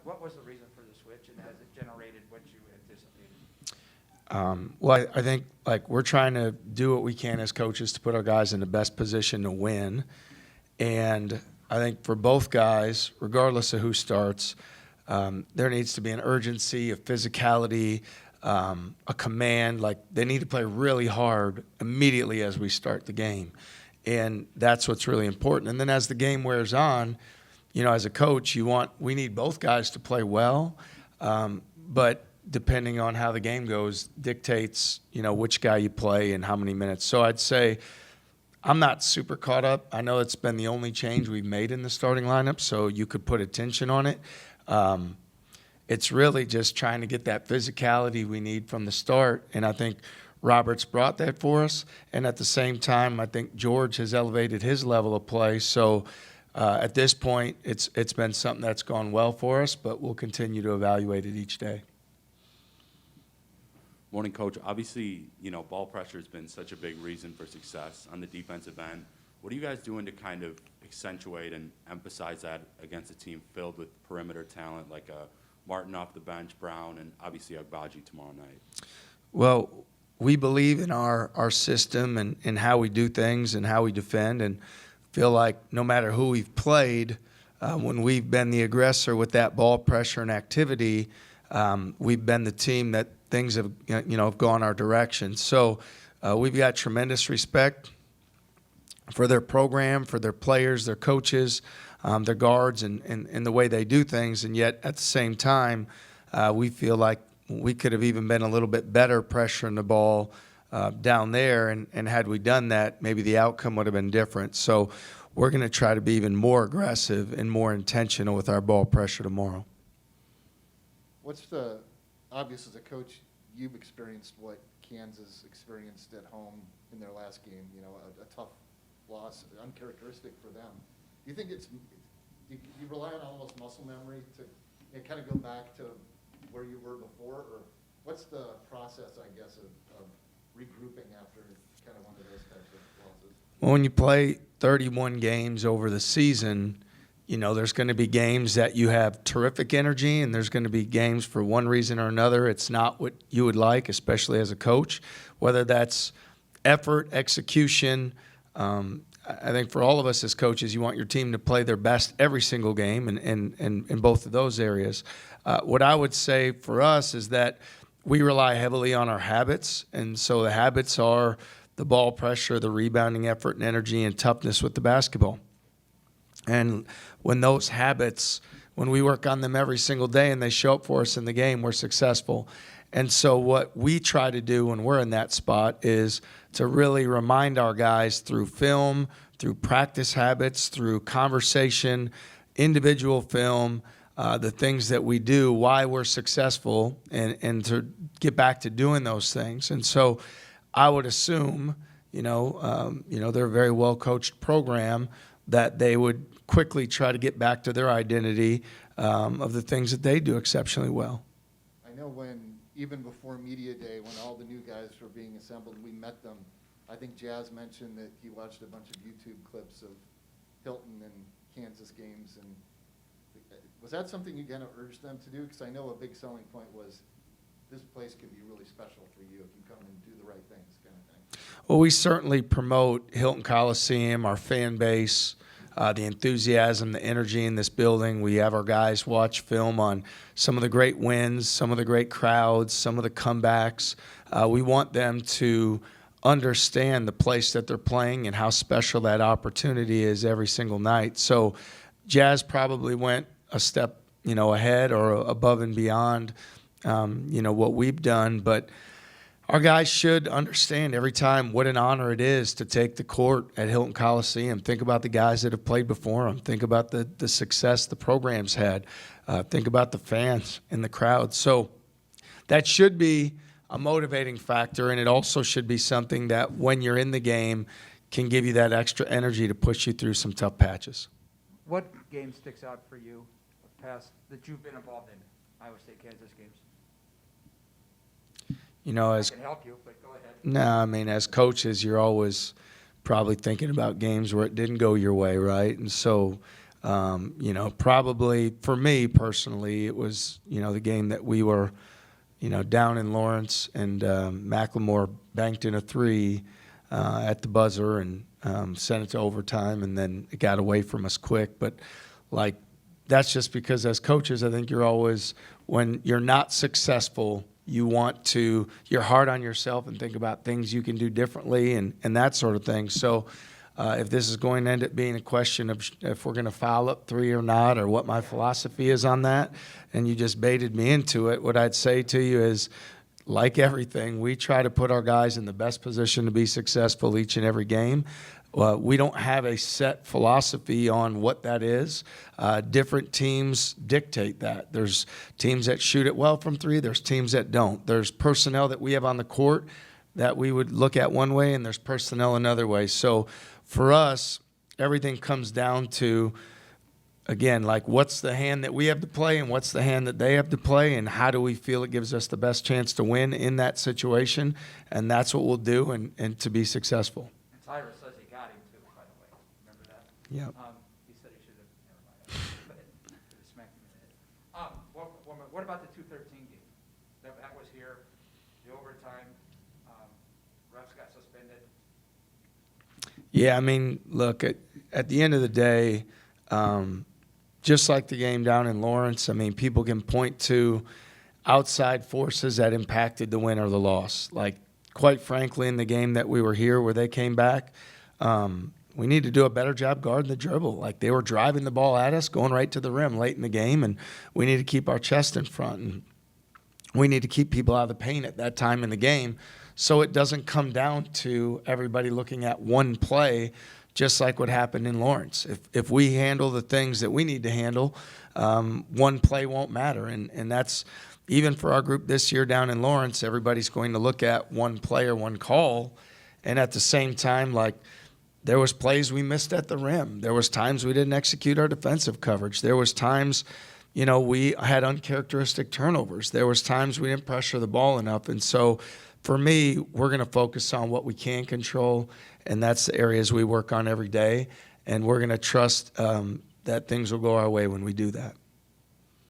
what was the reason for the switch, and has it generated what you anticipated? Well, I think like we're trying to do what we can as coaches to put our guys in the best position to win. And I think for both guys, regardless of who starts, there needs to be an urgency, a physicality, a command. Like they need to play really hard immediately as we start the game. And that's what's really important. And then as the game wears on, you know, as a coach, we need both guys to play well. But depending on how the game goes dictates, you know, which guy you play and how many minutes. So I'd say I'm not super caught up. I know it's been the only change we've made in the starting lineup, so you could put attention on it. It's really just trying to get that physicality we need from the start, and I think Robert's brought that for us. And at the same time, I think George has elevated his level of play. So at this point, it's been something that's gone well for us, but we'll continue to evaluate it each day. Morning, Coach. Obviously, you know, ball pressure has been such a big reason for success on the defensive end. What are you guys doing to kind of accentuate and emphasize that against a team filled with perimeter talent like Martin off the bench, Brown, and obviously Agbaji tomorrow night? Well, we believe in our system and how we do things and how we defend, and feel like no matter who we've played, when we've been the aggressor with that ball pressure and activity, we've been the team that things have, you know, have gone our direction. So we've got tremendous respect for their program, for their players, their coaches, their guards, and the way they do things. And yet at the same time, we feel like we could have even been a little bit better pressuring the ball down there. And had we done that, maybe the outcome would have been different. So we're going to try to be even more aggressive and more intentional with our ball pressure tomorrow. Obvious as a coach, you've experienced what Kansas experienced at home in their last game, you know, a tough loss, uncharacteristic for them. Do you think do you rely on almost muscle memory to kind of go back to where you were before, or what's the process, I guess, of regrouping after kind of one of those types of losses? Well, when you play 31 games over the season, you know, there's going to be games that you have terrific energy, and there's going to be games for one reason or another it's not what you would like, especially as a coach, whether that's effort, execution. I think for all of us as coaches, you want your team to play their best every single game and in both of those areas. What I would say for us is that we rely heavily on our habits, and so the habits are the ball pressure, the rebounding effort and energy, and toughness with the basketball. And when those habits, when we work on them every single day and they show up for us in the game, we're successful. And so what we try to do when we're in that spot is to really remind our guys through film, through practice habits, through conversation, individual film, the things that we do, why we're successful, and to get back to doing those things. And so I would assume, they're a very well-coached program, that they would quickly try to get back to their identity of the things that they do exceptionally well. I know even before Media Day, when all the new guys were being assembled, we met them. I think Jazz mentioned that he watched a bunch of YouTube clips of Hilton and Kansas games. And was that something you kind of urged them to do? Because I know a big selling point was this place can be really special for you if you come and do the right things, kind of thing. Well, we certainly promote Hilton Coliseum, our fan base, the enthusiasm, the energy in this building. We have our guys watch film on some of the great wins, some of the great crowds, some of the comebacks. We want them to understand the place that they're playing and how special that opportunity is every single night. So Jazz probably went a step, ahead or above and beyond, what we've done. But our guys should understand every time what an honor it is to take the court at Hilton Coliseum. Think about the guys that have played before them. Think about the success the program's had. Think about the fans and the crowd. So that should be a motivating factor, and it also should be something that when you're in the game can give you that extra energy to push you through some tough patches. What game sticks out for you past that you've been involved in Iowa State, Kansas games? I can help you, but go ahead. No, as coaches, you're always probably thinking about games where it didn't go your way, right? And so You know, probably for me personally, it was, you know, the game that we were, you know, down in Lawrence and Macklemore banked in a 3 at the buzzer and sent it to overtime, and then it got away from us quick. But, like, that's just because as coaches, I think you're always, when you're not successful, you're hard on yourself and think about things you can do differently and that sort of thing. So if this is going to end up being a question of if we're going to foul up 3 or not, or what my philosophy is on that, and you just baited me into it, what I'd say to you is, like everything, we try to put our guys in the best position to be successful each and every game. We don't have a set philosophy on what that is. Different teams dictate that. There's teams that shoot it well from 3. There's teams that don't. There's personnel that we have on the court that we would look at one way, and there's personnel another way. So for us, everything comes down to, again, like, what's the hand that we have to play and what's the hand that they have to play, and how do we feel it gives us the best chance to win in that situation, and that's what we'll do and to be successful. And Tyra says he got him too, by the way. Remember that? Yeah. He said he should have, never mind. But it smacked him in the head. What about the 213 game? That was here, the overtime, refs got suspended. Yeah, I mean, look, at the end of the day, just like the game down in Lawrence, I mean, people can point to outside forces that impacted the win or the loss. Like, quite frankly, in the game that we were here where they came back, we need to do a better job guarding the dribble. Like, they were driving the ball at us, going right to the rim late in the game, and we need to keep our chest in front. And we need to keep people out of the paint at that time in the game so it doesn't come down to everybody looking at one play, just like what happened in Lawrence. If we handle the things that we need to handle, one play won't matter. And that's, even for our group this year down in Lawrence, everybody's going to look at one play or one call. And at the same time, like, there was plays we missed at the rim. There was times we didn't execute our defensive coverage. There was times, you know, we had uncharacteristic turnovers. There was times we didn't pressure the ball enough. And so for me, we're going to focus on what we can control, and that's the areas we work on every day. And we're going to trust that things will go our way when we do that.